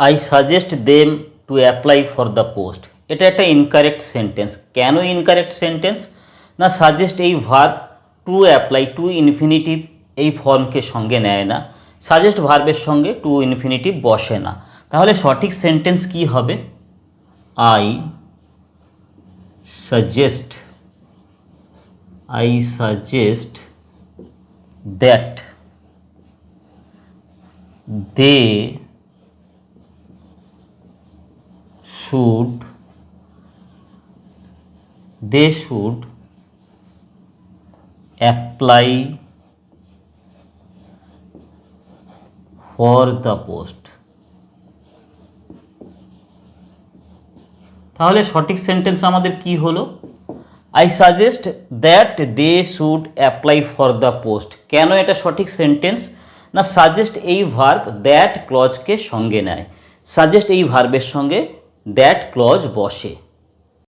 I suggest them to apply for the post. এটা একটা incorrect sentence. কেন incorrect sentence? না, সাজেস্ট এই verb to apply to infinitive এই ফর্মকে সঙ্গে নেয় না, সাজেস্ট ভার্বের সঙ্গে টু ইনফিনিটিভ বসে না। তাহলে সঠিক সেন্টেন্স কি হবে? I suggest that they should apply for the post। তাহলে সঠিক সেন্টেন্স আমাদের কি হলো? I suggest that they should apply for the post. কেন এটা সঠিক সেন্টেন্স? না, সাজেস্ট এই ভার্ব দ্যাট ক্লজকে সঙ্গে নেয়, সাজেস্ট এই ভার্বের সঙ্গে দ্যাট ক্লজ বসে।